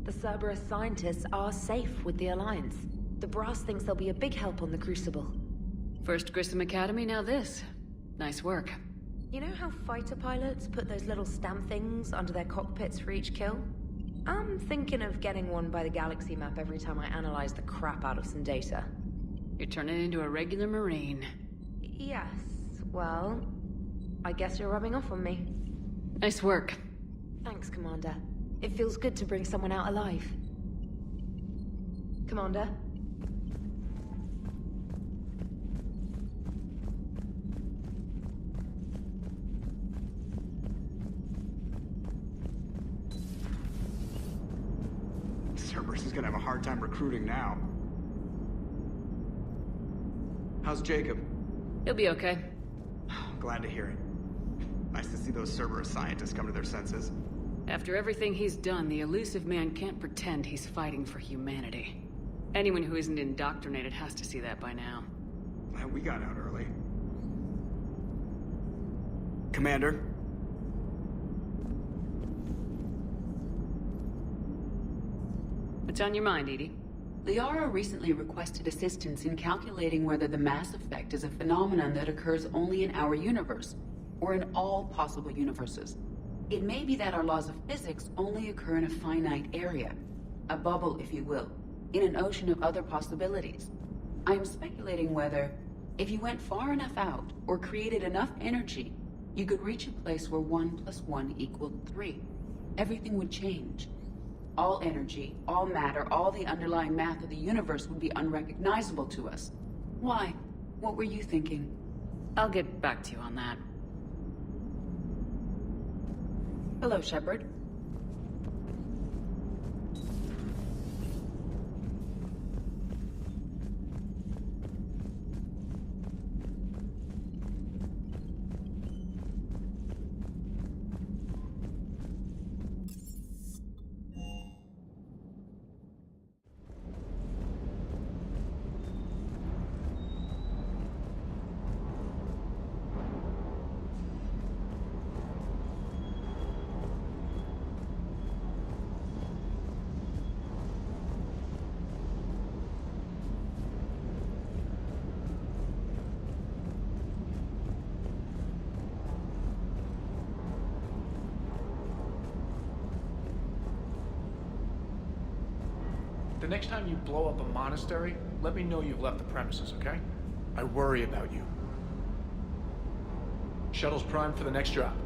The Cerberus scientists are safe with the Alliance. The brass thinks they'll be a big help on the Crucible. First Grissom Academy, now this. Nice work. You know how fighter pilots put those little stamp things under their cockpits for each kill? I'm thinking of getting one by the galaxy map every time I analyze the crap out of some data. You're turning into a regular Marine. Yes, well, I guess you're rubbing off on me. Nice work. Thanks, Commander. It feels good to bring someone out alive. Commander? Cerberus is gonna have a hard time recruiting now. How's Jacob? He'll be okay. Glad to hear it. Nice to see those Cerberus scientists come to their senses. After everything he's done, the elusive man can't pretend he's fighting for humanity. Anyone who isn't indoctrinated has to see that by now. We got out early. Commander? What's on your mind, Edie? Liara recently requested assistance in calculating whether the mass effect is a phenomenon that occurs only in our universe, or in all possible universes. It may be that our laws of physics only occur in a finite area, a bubble, if you will, in an ocean of other possibilities. I am speculating whether, if you went far enough out, or created enough energy, you could reach a place where 1 + 1 = 3. Everything would change. All energy, all matter, all the underlying math of the universe would be unrecognizable to us. Why? What were you thinking? I'll get back to you on that. Hello, Shepard. The next time you blow up a monastery, let me know you've left the premises, okay? I worry about you. Shuttle's primed for the next drop.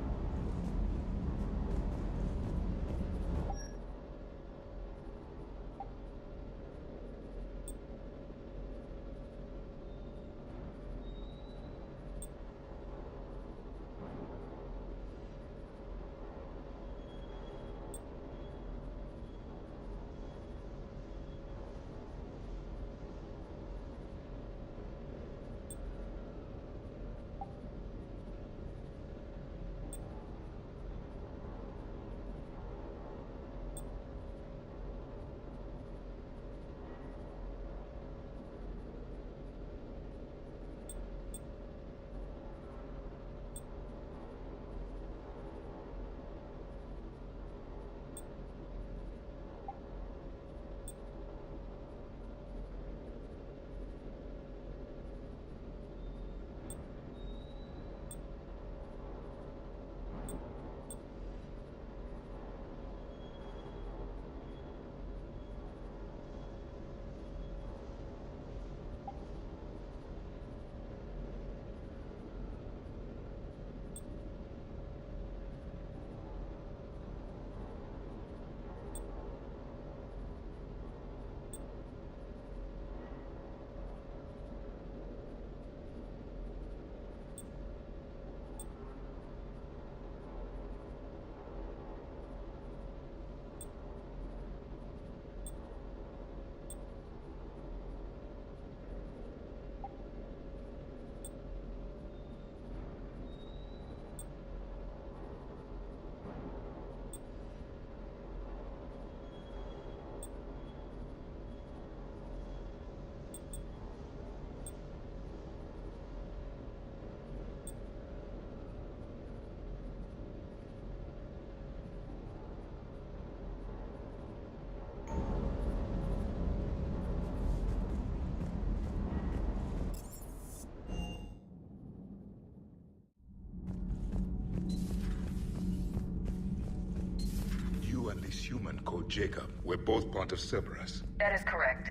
this human called Jacob were both part of Cerberus. That is correct.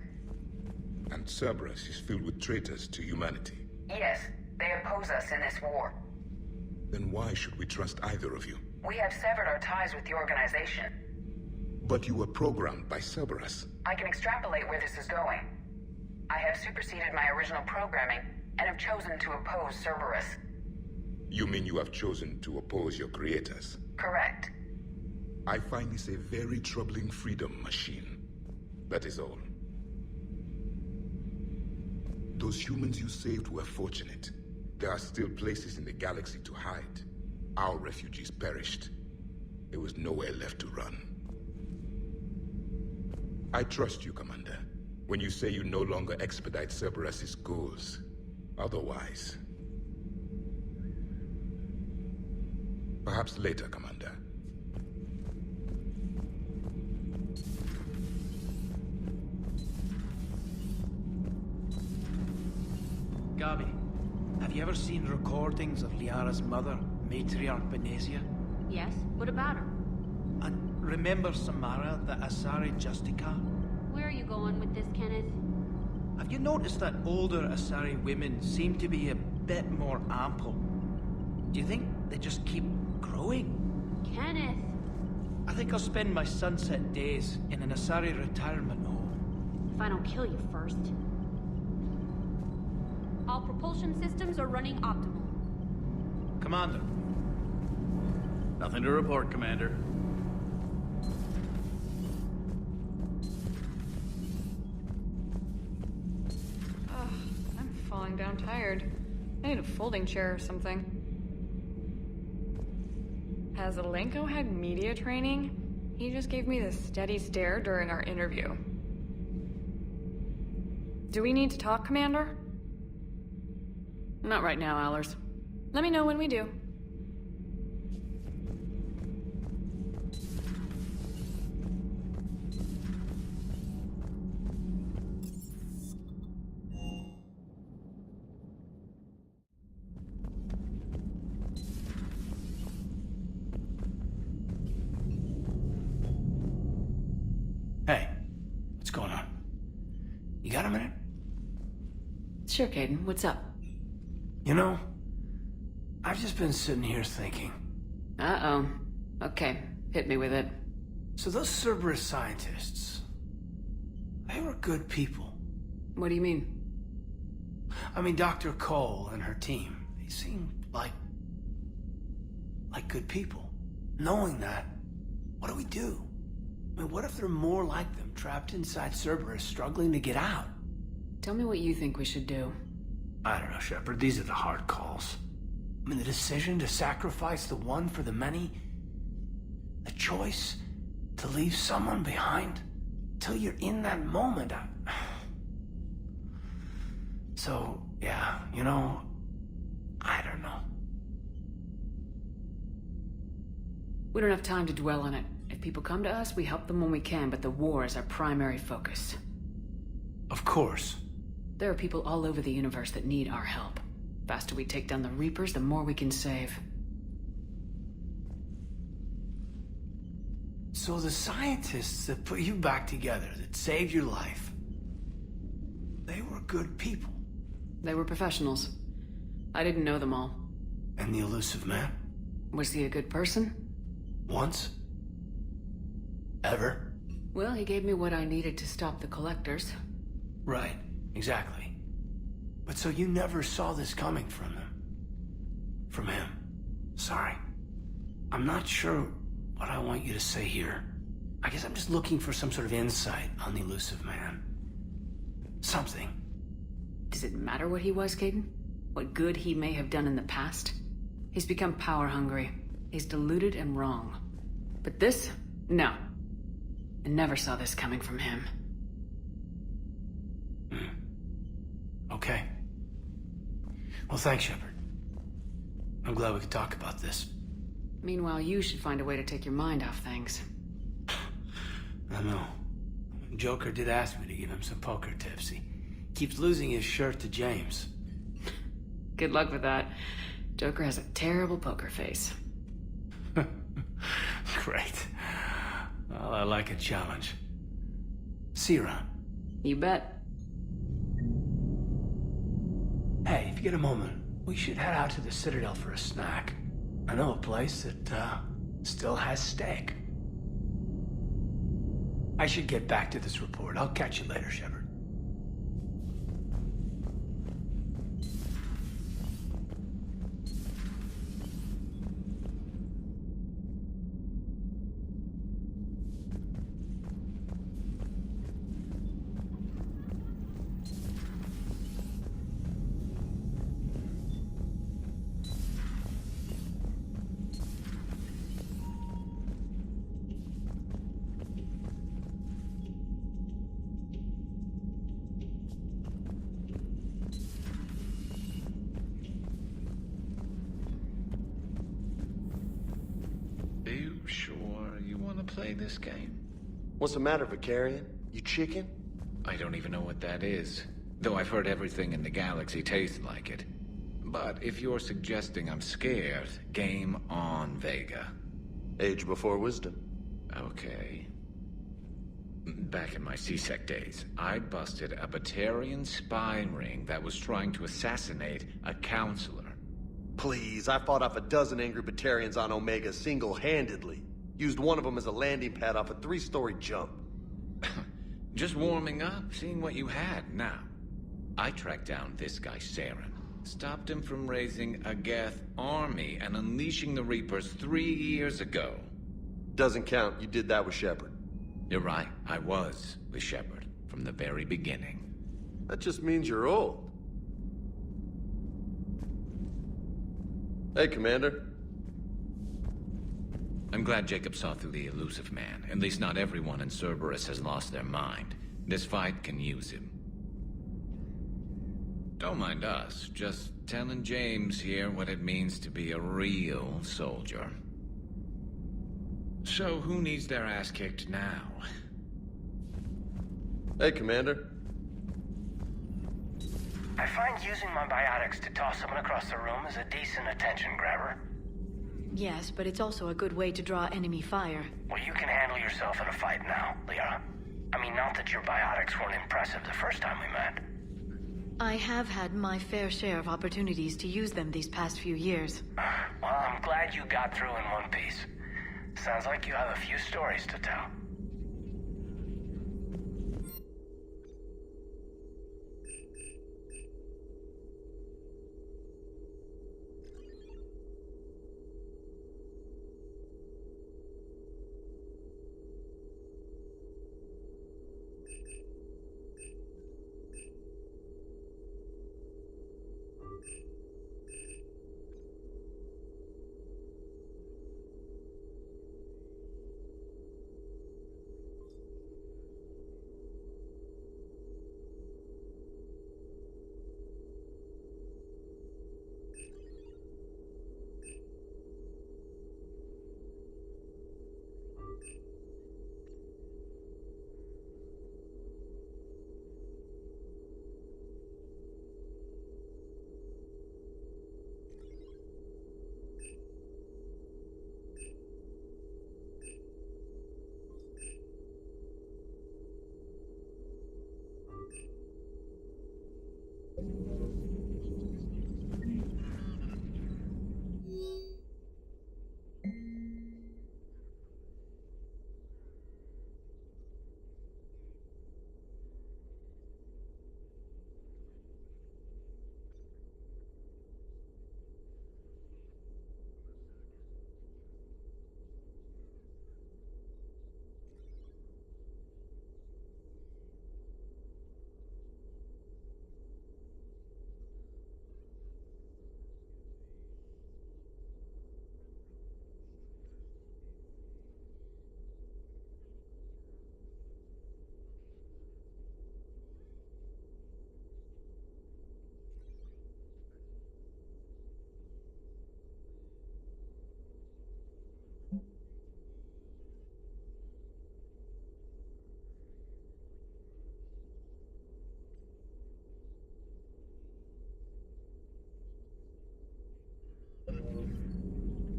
And Cerberus is filled with traitors to humanity. Yes, they oppose us in this war. Then why should we trust either of you? We have severed our ties with the organization. But you were programmed by Cerberus. I can extrapolate where this is going. I have superseded my original programming and have chosen to oppose Cerberus. You mean you have chosen to oppose your creators? Correct. I find this a very troubling freedom machine. That is all. Those humans you saved were fortunate. There are still places in the galaxy to hide. Our refugees perished. There was nowhere left to run. I trust you, Commander, when you say you no longer expedite Cerberus's goals. Otherwise... Perhaps later, Commander. Gabi, have you ever seen recordings of Liara's mother, matriarch Benezia? Yes? What about her? And remember Samara, the Asari Justica? Where are you going with this, Kenneth? Have you noticed that older Asari women seem to be a bit more ample? Do you think they just keep growing? Kenneth! I think I'll spend my sunset days in an Asari retirement home. If I don't kill you first. All propulsion systems are running optimal. Commander. Nothing to report, Commander. I'm falling down tired. I need a folding chair or something. Has Alenko had media training? He just gave me this steady stare during our interview. Do we need to talk, Commander? Not right now, Allers. Let me know when we do. Hey, what's going on? You got a minute? Sure, Kaiden. What's up? You know, I've just been sitting here thinking. Uh-oh. Okay, hit me with it. So those Cerberus scientists, they were good people. What do you mean? I mean, Dr. Cole and her team, they seemed like good people. Knowing that, what do we do? I mean, what if there are more like them, trapped inside Cerberus, struggling to get out? Tell me what you think we should do. I don't know, Shepard. These are the hard calls. I mean, the decision to sacrifice the one for the many, the choice to leave someone behind till you're in that moment. So, yeah, you know, I don't know. We don't have time to dwell on it. If people come to us, we help them when we can, but the war is our primary focus. Of course. There are people all over the universe that need our help. The faster we take down the Reapers, the more we can save. So the scientists that put you back together, that saved your life, they were good people. They were professionals. I didn't know them all. And the elusive man? Was he a good person? Once? Ever? Well, he gave me what I needed to stop the Collectors. Right, exactly. But so you never saw this coming from them? From him? Sorry. I'm not sure what I want you to say here. I guess I'm just looking for some sort of insight on the elusive man. Something. Does it matter what he was, Kaiden? What good he may have done in the past? He's become power-hungry. He's deluded and wrong. But this? No. I never saw this coming from him. Okay. Well, thanks, Shepard. I'm glad we could talk about this. Meanwhile, you should find a way to take your mind off things. I know. Joker did ask me to give him some poker tips. He keeps losing his shirt to James. Good luck with that. Joker has a terrible poker face. Great. Well, I like a challenge. See you around. You bet. Hey, if you get a moment, we should head out to the Citadel for a snack. I know a place that, still has steak. I should get back to this report. I'll catch you later, Shepard. Play this game? What's the matter, Vicarian? You chicken? I don't even know what that is. Though I've heard everything in the galaxy tastes like it. But if you're suggesting I'm scared, game on, Vega. Age before wisdom. Okay. Back in my C-Sec days, I busted a Batarian spy ring that was trying to assassinate a counselor. Please, I fought off a dozen angry Batarians on Omega single-handedly. Used one of them as a landing pad off a 3-story jump. Just warming up, seeing what you had. Now, I tracked down this guy, Saren. Stopped him from raising a Geth army and unleashing the Reapers 3 years ago. Doesn't count. You did that with Shepard. You're right. I was with Shepard from the very beginning. That just means you're old. Hey, Commander. I'm glad Jacob saw through the elusive man. At least not everyone in Cerberus has lost their mind. This fight can use him. Don't mind us, just telling James here what it means to be a real soldier. So who needs their ass kicked now? Hey, Commander. I find using my biotics to toss someone across the room is a decent attention grabber. Yes, but it's also a good way to draw enemy fire. Well, you can handle yourself in a fight now, Liara. I mean, not that your biotics weren't impressive the first time we met. I have had my fair share of opportunities to use them these past few years. Well, I'm glad you got through in one piece. Sounds like you have a few stories to tell.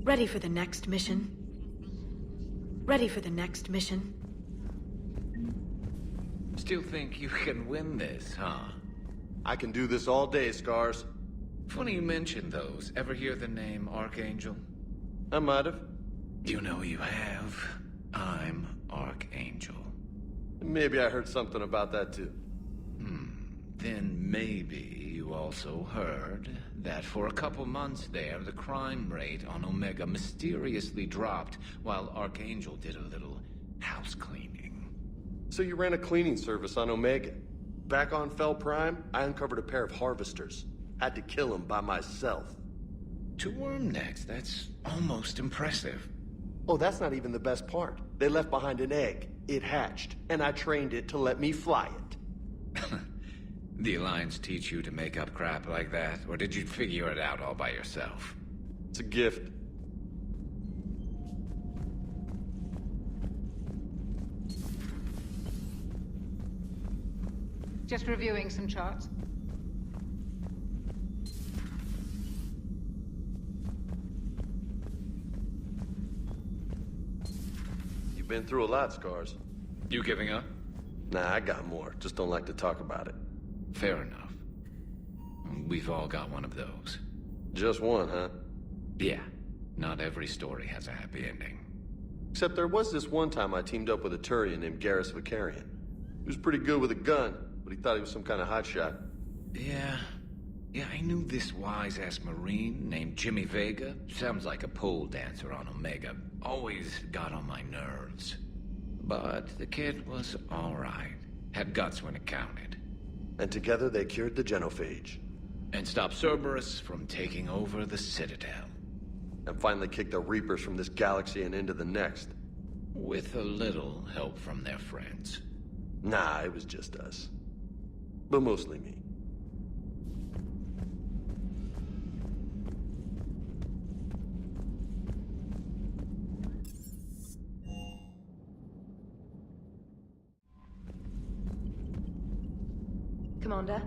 Ready for the next mission? Ready for the next mission? Still think you can win this, huh? I can do this all day, Scars. Funny you mention those. Ever hear the name Archangel? I might have. You know you have. I'm Archangel. Maybe I heard something about that too. Then maybe you also heard that for a couple months there, the crime rate on Omega mysteriously dropped while Archangel did a little house cleaning. So you ran a cleaning service on Omega. Back on Fel Prime, I uncovered a pair of harvesters. Had to kill them by myself. 2 worm necks, that's almost impressive. Oh, that's not even the best part. They left behind an egg. It hatched, and I trained it to let me fly it. The Alliance teach you to make up crap like that, or did you figure it out all by yourself? It's a gift. Just reviewing some charts. You've been through a lot, Scars. You giving up? Nah, I got more. Just don't like to talk about it. Fair enough. We've all got one of those. Just one, huh? Yeah. Not every story has a happy ending. Except there was this one time I teamed up with a Turian named Garrus Vicarian. He was pretty good with a gun, but he thought he was some kind of hotshot. Yeah, I knew this wise-ass Marine named Jimmy Vega. Sounds like a pole dancer on Omega. Always got on my nerves. But the kid was alright. Had guts when it counted. And together they cured the genophage. And stopped Cerberus from taking over the Citadel. And finally kicked the Reapers from this galaxy and into the next. With a little help from their friends. Nah, it was just us. But mostly me. Commander?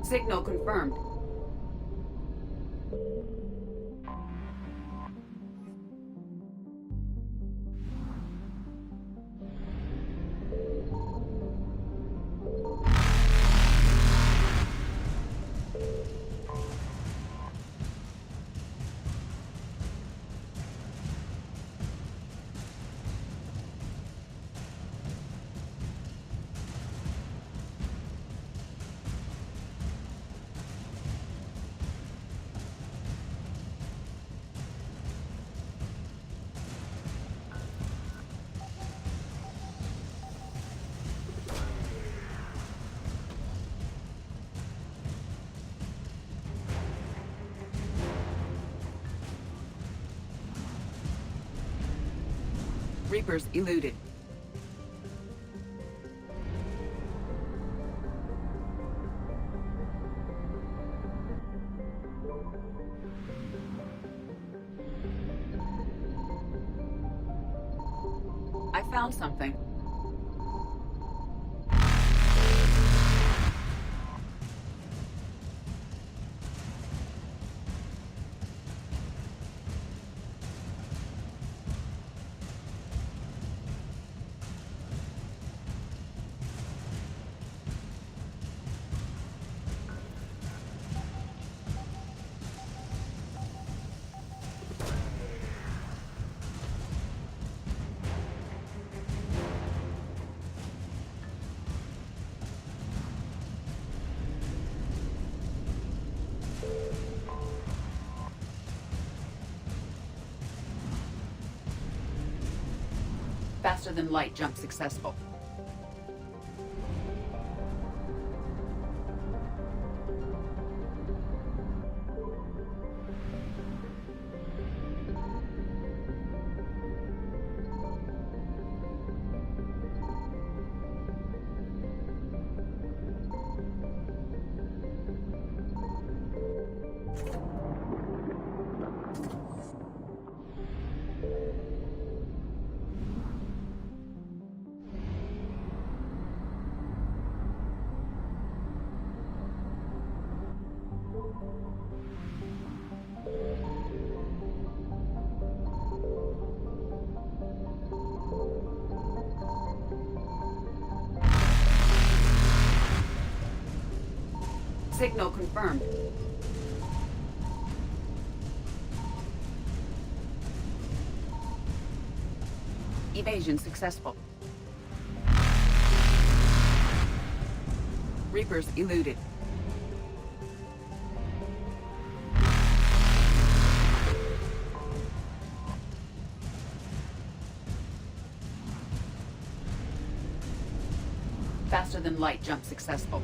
Signal confirmed. Reapers eluded. I found something. Faster than light jump successful. Signal confirmed. Evasion successful. Reapers eluded. Faster than light jump successful.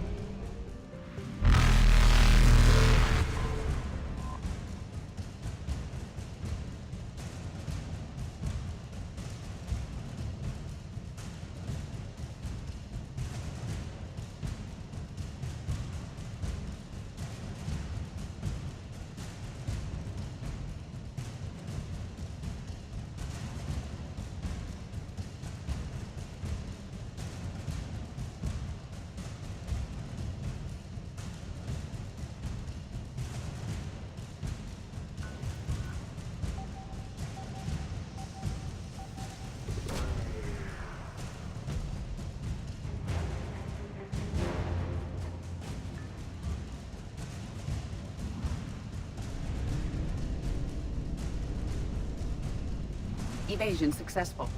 Evasion successful.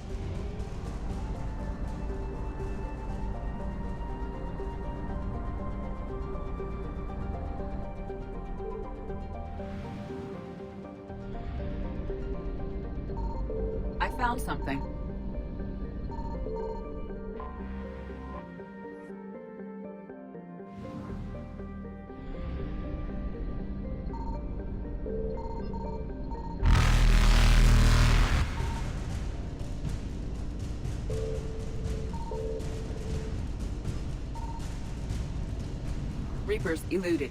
I found something. Reapers eluded.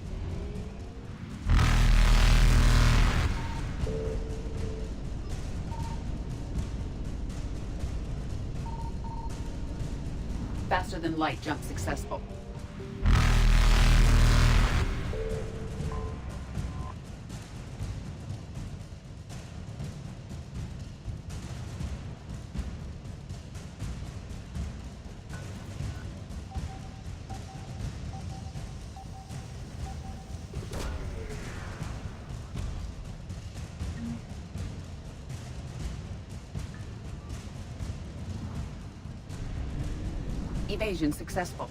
Faster than light jump successful. Evasion successful.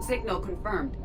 Signal confirmed.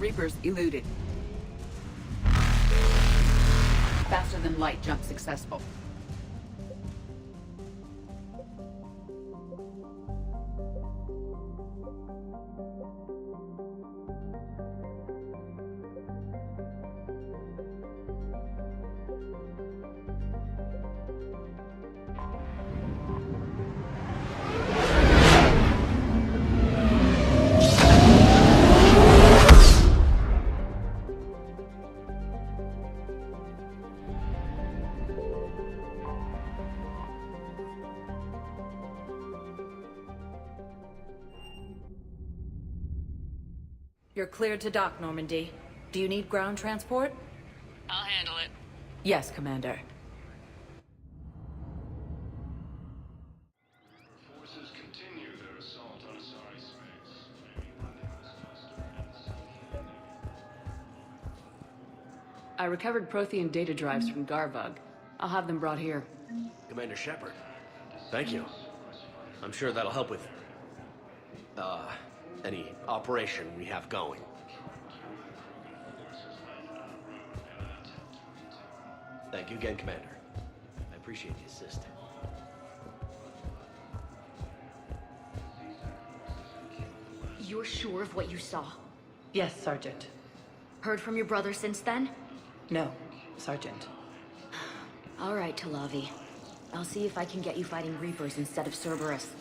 Reapers eluded. Faster than light jump successful. You're cleared to dock, Normandy. Do you need ground transport? I'll handle it. Yes, Commander. Forces continue their assault on Asari space. I recovered prothean data drives from Garvug. I'll have them brought here. Commander Shepard, thank you. I'm sure that'll help with, any operation we have going. Thank you again, Commander. I appreciate the assist. You're sure of what you saw? Yes, Sergeant. Heard from your brother since then? No, Sergeant. All right, Talavi. I'll see if I can get you fighting Reapers instead of Cerberus.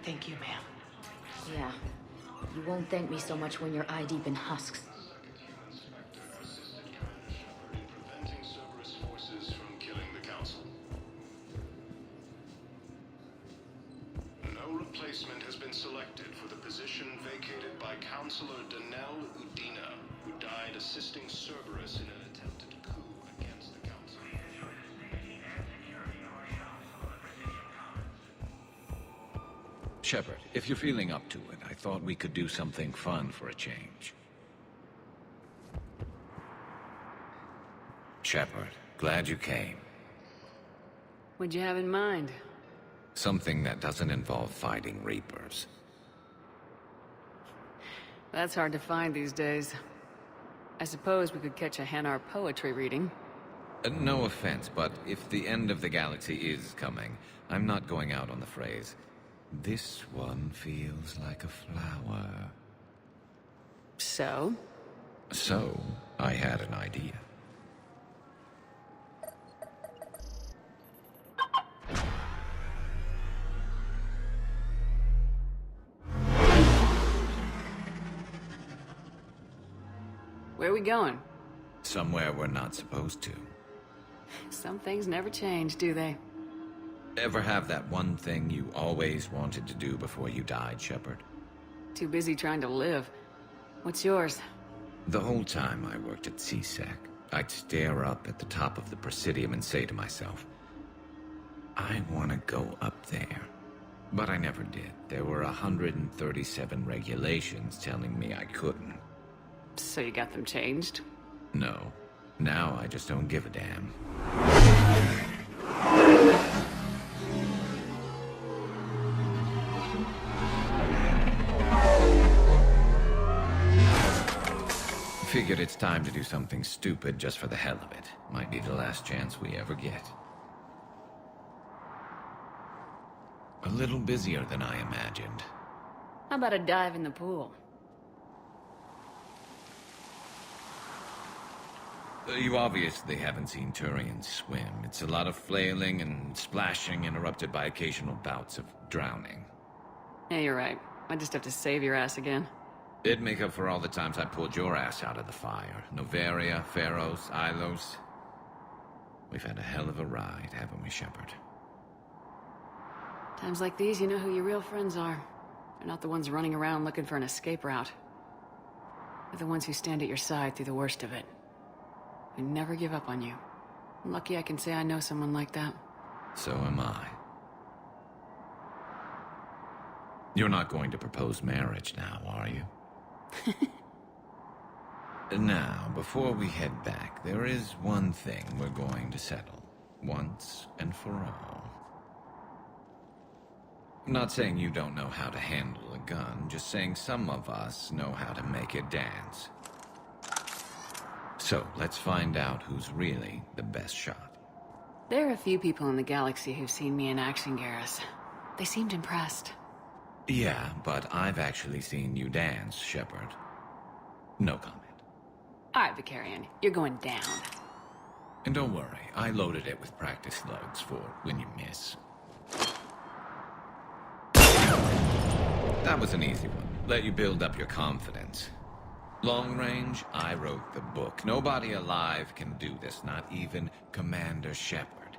Thank you, ma'am. Yeah. You won't thank me so much when you're eye-deep in husks. Preventing Cerberus forces from killing the Council. No replacement has been selected for the position vacated by Councilor Danelle Udina, who died assisting Cerberus in an attempted coup against the Council. Shepard, if you're feeling up to it, I thought we could do something fun for a change. Shepard, glad you came. What'd you have in mind? Something that doesn't involve fighting Reapers. That's hard to find these days. I suppose we could catch a Hanar poetry reading. No offense, but if the end of the galaxy is coming, I'm not going out on the phrase, "This one feels like a flower." So? So, I had an idea. Where are we going? Somewhere we're not supposed to. Some things never change, do they? Ever have that one thing you always wanted to do before you died, Shepard? Too busy trying to live. What's yours? The whole time I worked at CSEC, I'd stare up at the top of the presidium and say to myself, I want to go up there. But I never did. There were 137 regulations telling me I couldn't. So you got them changed? No. Now I just don't give a damn. Figured it's time to do something stupid just for the hell of it. Might be the last chance we ever get. A little busier than I imagined. How about a dive in the pool? You obviously haven't seen Turians swim. It's a lot of flailing and splashing interrupted by occasional bouts of drowning. Yeah, you're right. I just have to save your ass again. It'd make up for all the times I pulled your ass out of the fire. Noveria, Pharos, Ilos. We've had a hell of a ride, haven't we, Shepard? Times like these, you know who your real friends are. They're not the ones running around looking for an escape route. They're the ones who stand at your side through the worst of it. They never give up on you. I'm lucky I can say I know someone like that. So am I. You're not going to propose marriage now, are you? Now, before we head back, there is one thing we're going to settle. Once and for all. I'm not saying you don't know how to handle a gun, just saying some of us know how to make it dance. So, let's find out who's really the best shot. There are a few people in the galaxy who've seen me in action, Garrus. They seemed impressed. Yeah, but I've actually seen you dance, Shepard. No comment. Alright, Vicarian, you're going down. And don't worry, I loaded it with practice slugs for when you miss. That was an easy one. Let you build up your confidence. Long range, I wrote the book. Nobody alive can do this, not even Commander Shepard.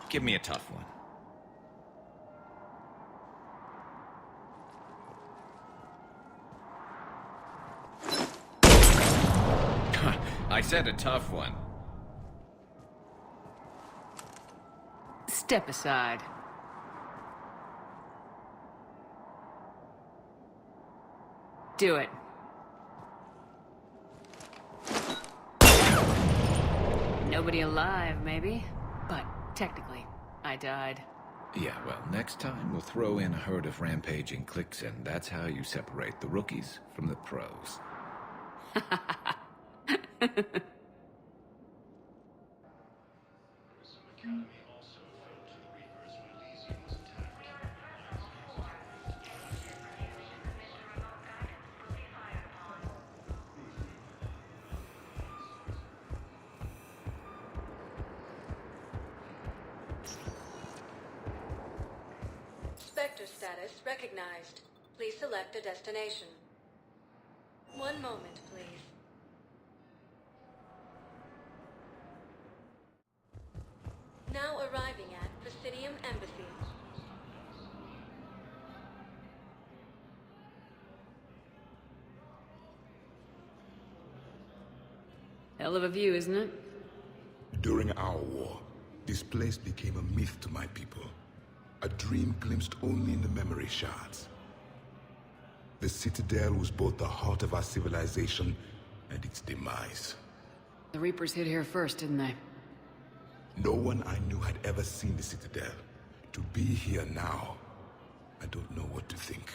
Give me a tough one. I said a tough one. Step aside. Do it. Nobody alive, maybe. But technically, I died. Yeah, well, next time we'll throw in a herd of rampaging cliques, and that's how you separate the rookies from the pros. Sector status recognized. Please select a destination. One moment, please. Now arriving at Presidium Embassy. Hell of a view, isn't it? During our war, this place became a myth to my people. A dream glimpsed only in the memory shards. The Citadel was both the heart of our civilization and its demise. The Reapers hit here first, didn't they? No one I knew had ever seen the Citadel. To be here now, I don't know what to think.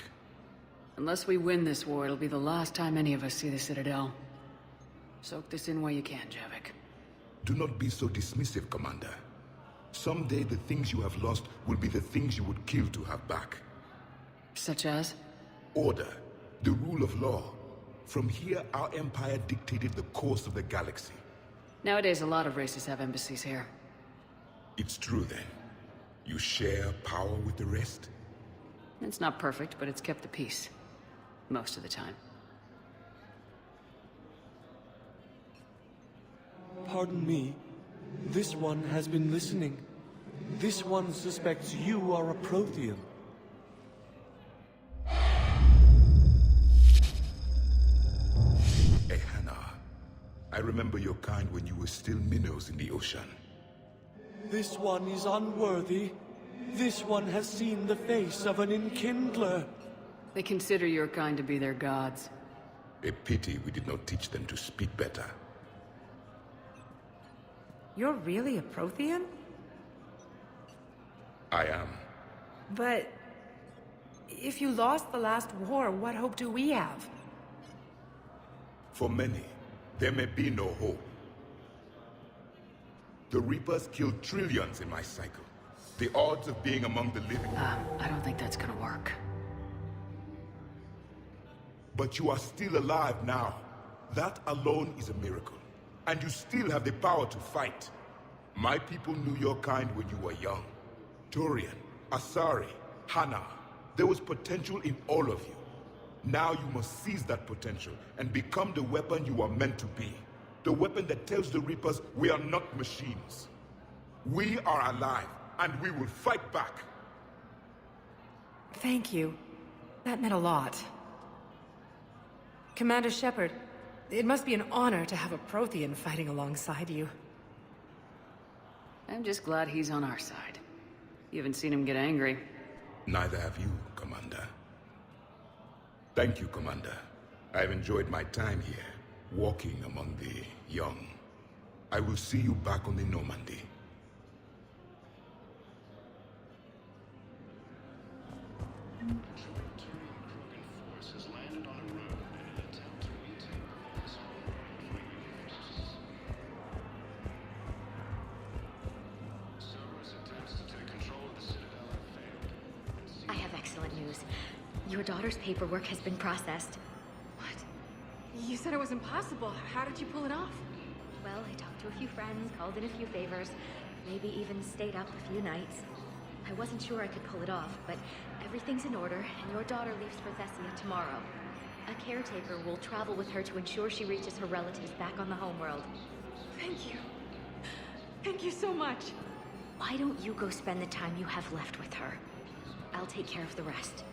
Unless we win this war, it'll be the last time any of us see the Citadel. Soak this in while you can, Javik. Do not be so dismissive, Commander. Someday the things you have lost will be the things you would kill to have back. Such as? Order, the rule of law. From here, our empire dictated the course of the galaxy. Nowadays, a lot of races have embassies here. It's true then. You share power with the rest? It's not perfect, but it's kept the peace. Most of the time. Pardon me. This one has been listening. This one suspects you are a prothean. Hey, Hannah. I remember your kind when you were still minnows in the ocean. This one is unworthy. This one has seen the face of an enkindler. They consider your kind to be their gods. A pity we did not teach them to speak better. You're really a Prothean? I am. But if you lost the last war, what hope do we have? For many, there may be no hope. The Reapers killed trillions in my cycle. The odds of being among the living... I don't think that's gonna work. But you are still alive now. That alone is a miracle. And you still have the power to fight. My people knew your kind when you were young. Turian, Asari, Hannah. There was potential in all of you. Now you must seize that potential and become the weapon you are meant to be. The weapon that tells the Reapers we are not machines. We are alive, and we will fight back. Thank you. That meant a lot. Commander Shepard, it must be an honor to have a Prothean fighting alongside you. I'm just glad he's on our side. You haven't seen him get angry. Neither have you, Commander. Thank you, Commander. I've enjoyed my time here, walking among the young. I will see you back on the Normandy. Your daughter's paperwork has been processed. You said it was impossible. How did you pull it off? Well, I talked to a few friends, called in a few favors, maybe even stayed up a few nights. I wasn't sure I could pull it off, but everything's in order, and your daughter leaves for Thessia tomorrow. A caretaker will travel with her to ensure she reaches her relatives back on the homeworld. Thank you. Thank you so much. Why don't you go spend the time you have left with her? I'll take care of the rest.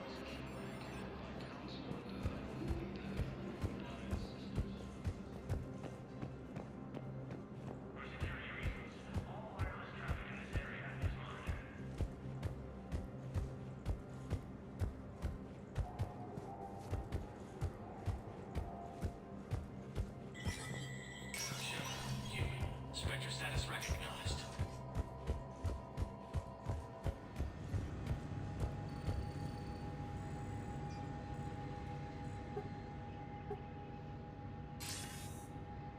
Spectre status recognized.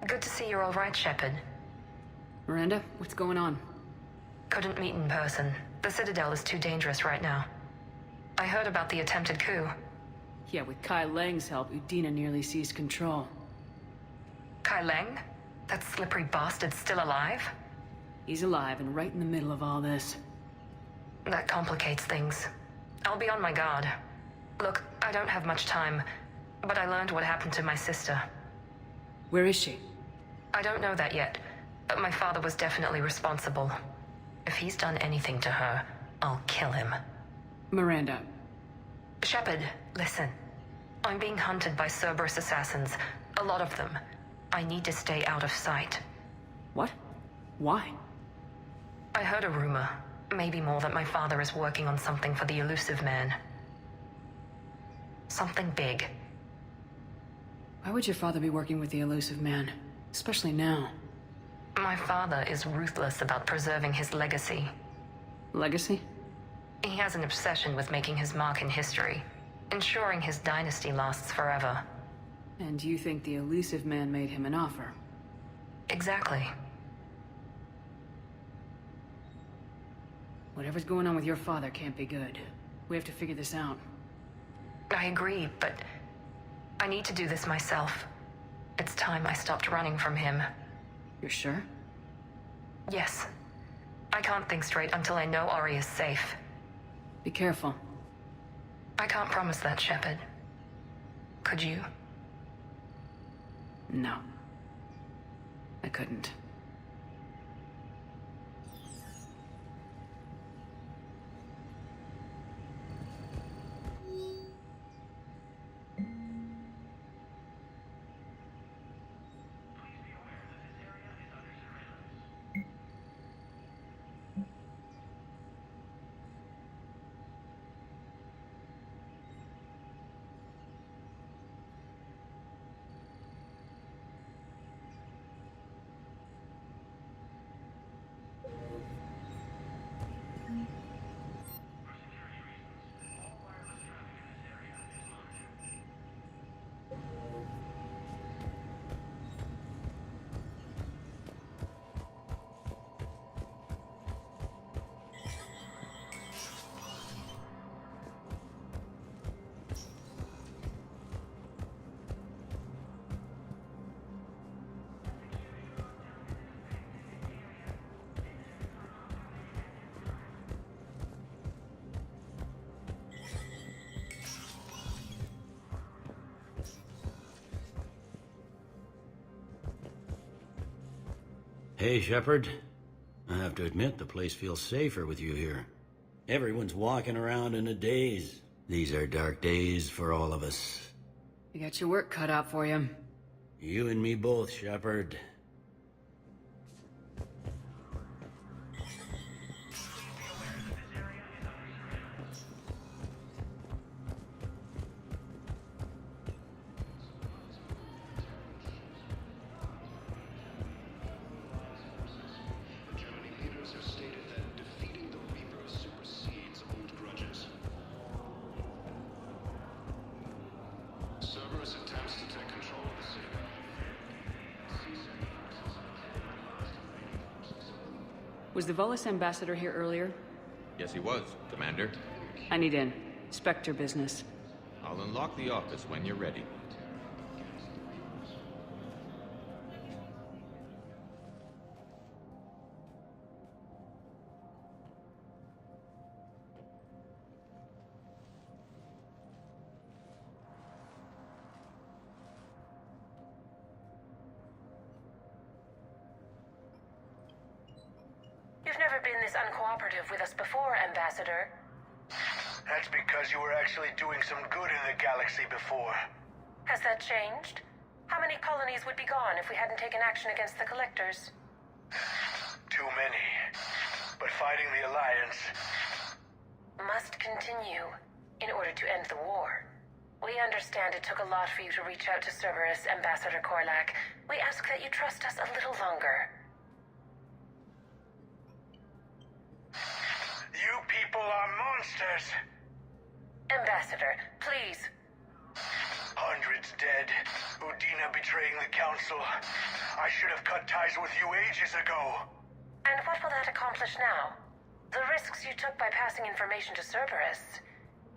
Good to see you're all right, Shepard. Miranda, what's going on? Couldn't meet in person. The Citadel is too dangerous right now. I heard about the attempted coup. Yeah, with Kai Leng's help, Udina nearly seized control. Kai Leng? That slippery bastard's still alive? He's alive and right in the middle of all this. That complicates things. I'll be on my guard. Look, I don't have much time, but I learned what happened to my sister. Where is she? I don't know that yet, but my father was definitely responsible. If he's done anything to her, I'll kill him. Miranda. Shepard, listen. I'm being hunted by Cerberus assassins. A lot of them. I need to stay out of sight. What? Why? I heard a rumor, maybe more, that my father is working on something for the elusive man. Something big. Why would your father be working with the elusive man? Especially now. My father is ruthless about preserving his legacy. Legacy? He has an obsession with making his mark in history, ensuring his dynasty lasts forever. And you think the elusive man made him an offer? Exactly. Whatever's going on with your father can't be good. We have to figure this out. I agree, but I need to do this myself. It's time I stopped running from him. You're sure? Yes. I can't think straight until I know Ori is safe. Be careful. I can't promise that, Shepard. Could you? No. I couldn't. Hey, Shepard. I have to admit, the place feels safer with you here. Everyone's walking around in a daze. These are dark days for all of us. You got your work cut out for you. You and me both, Shepard. Cerberus attempts to take control of the citadel. Was the Volus ambassador here earlier? Yes, he was, Commander. I need in. Spectre business. I'll unlock the office when you're ready. You've never been this uncooperative with us before, Ambassador. That's because you were actually doing some good in the galaxy before. Has that changed? How many colonies would be gone if we hadn't taken action against the Collectors? Too many. But fighting the Alliance must continue in order to end the war. We understand it took a lot for you to reach out to Cerberus, Ambassador Korlak. We ask that you trust us a little longer. You people are monsters! Ambassador, please. Hundreds dead. Udina betraying the Council. I should have cut ties with you ages ago. And what will that accomplish now? The risks you took by passing information to Cerberus,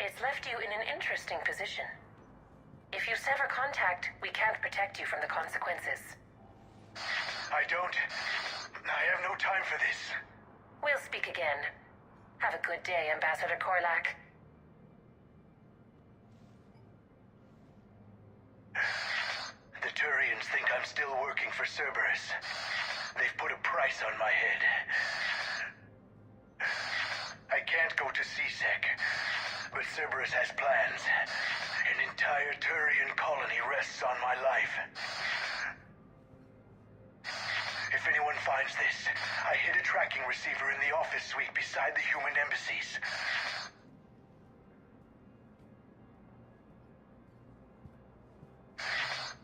it's left you in an interesting position. If you sever contact, we can't protect you from the consequences. I have no time for this. We'll speak again. Have a good day, Ambassador Korlak. The Turians think I'm still working for Cerberus. They've put a price on my head. I can't go to CSEC, but Cerberus has plans. An entire Turian colony rests on my life. If anyone finds this, I hid a tracking receiver in the office suite beside the human embassies.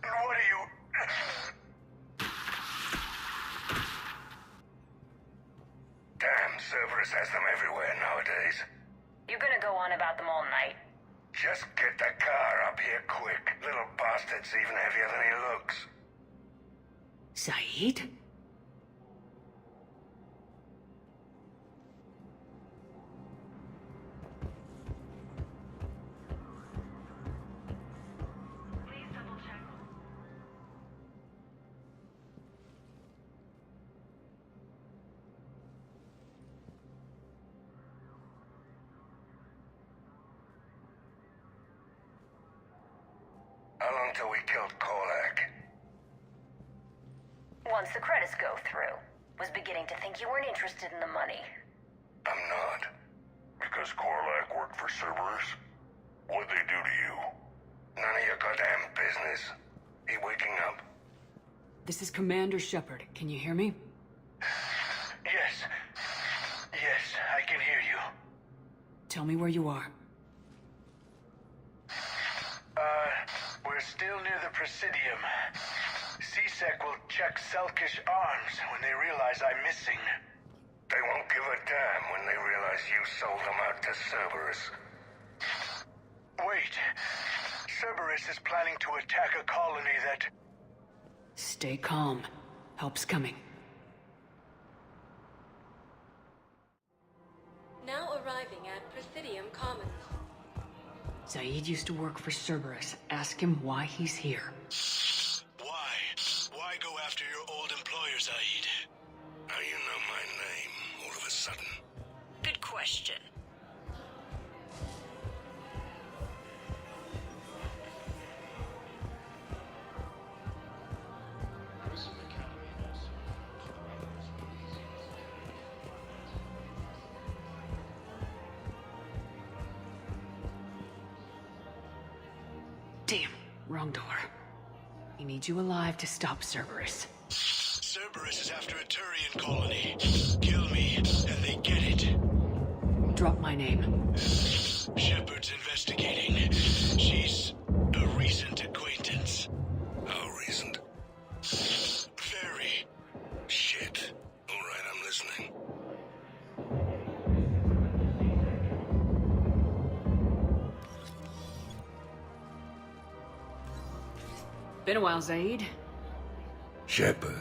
What are you... Damn, Cerberus has them everywhere nowadays. You gonna go on about them all night? Just get the car up here quick. Little bastard's even heavier than he looks. Zaid? How long till we killed Korlak? Once the credits go through. Was beginning to think you weren't interested in the money. I'm not. Because Korlak worked for Cerberus? What'd they do to you? None of your goddamn business. He waking up? This is Commander Shepard. Can you hear me? Yes. Yes, I can hear you. Tell me where you are. We're still near the Presidium. CSEC will check Selkish arms when they realize I'm missing. They won't give a damn when they realize you sold them out to Cerberus. Wait. Cerberus is planning to attack a colony that... Stay calm. Help's coming. Now arriving at Presidium Commons. Zaid used to work for Cerberus. Ask him why he's here. Why? Why go after your old employer, Zaid? How you know my name all of a sudden? Good question. Damn, wrong door. He needs you alive to stop Cerberus. Cerberus is after a Turian colony. Kill me, and they get it. Drop my name. Shepard's investigating. She's a recent acquaintance. How recent? Very. Shit. All right, I'm listening. Been a while, Zaid. Shepard.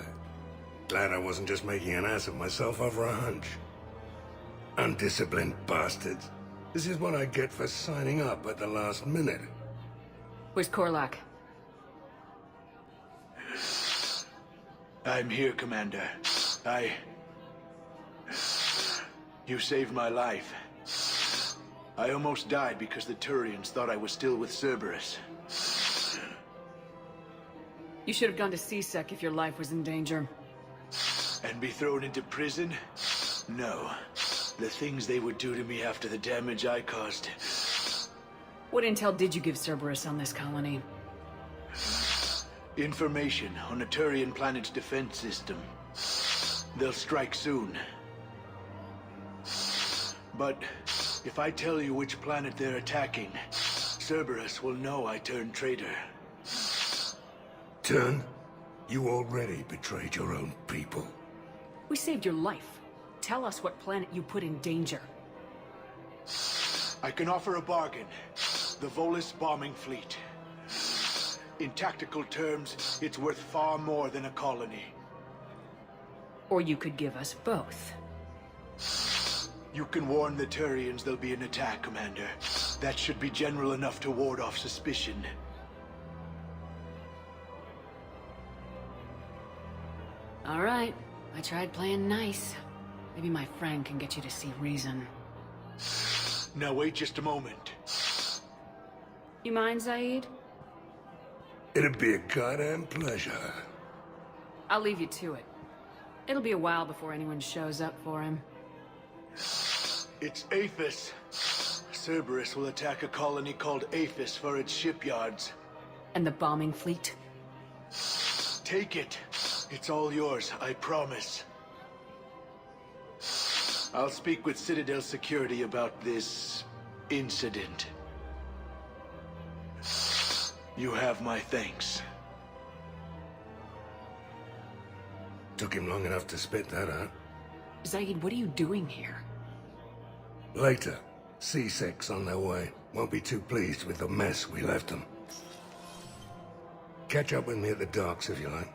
Glad I wasn't just making an ass of myself over a hunch. Undisciplined bastards. This is what I get for signing up at the last minute. Where's Korlak? I'm here, Commander. You saved my life. I almost died because the Turians thought I was still with Cerberus. You should have gone to C-Sec if your life was in danger. And be thrown into prison? No. The things they would do to me after the damage I caused. What intel did you give Cerberus on this colony? Information on a Turian planet's defense system. They'll strike soon. But if I tell you which planet they're attacking, Cerberus will know I turned traitor. Turn? You already betrayed your own people. We saved your life. Tell us what planet you put in danger. I can offer a bargain. The Volus bombing fleet. In tactical terms, it's worth far more than a colony. Or you could give us both. You can warn the Turians there'll be an attack, Commander. That should be general enough to ward off suspicion. All right. I tried playing nice. Maybe my friend can get you to see reason. Now wait just a moment. You mind, Zaid? It'd be a goddamn pleasure. I'll leave you to it. It'll be a while before anyone shows up for him. It's Aphis. Cerberus will attack a colony called Aphis for its shipyards. And the bombing fleet? Take it. It's all yours, I promise. I'll speak with Citadel security about this incident. You have my thanks. Took him long enough to spit that out. Zaid, what are you doing here? Later. C-Sec's on their way. Won't be too pleased with the mess we left them. Catch up with me at the docks if you like.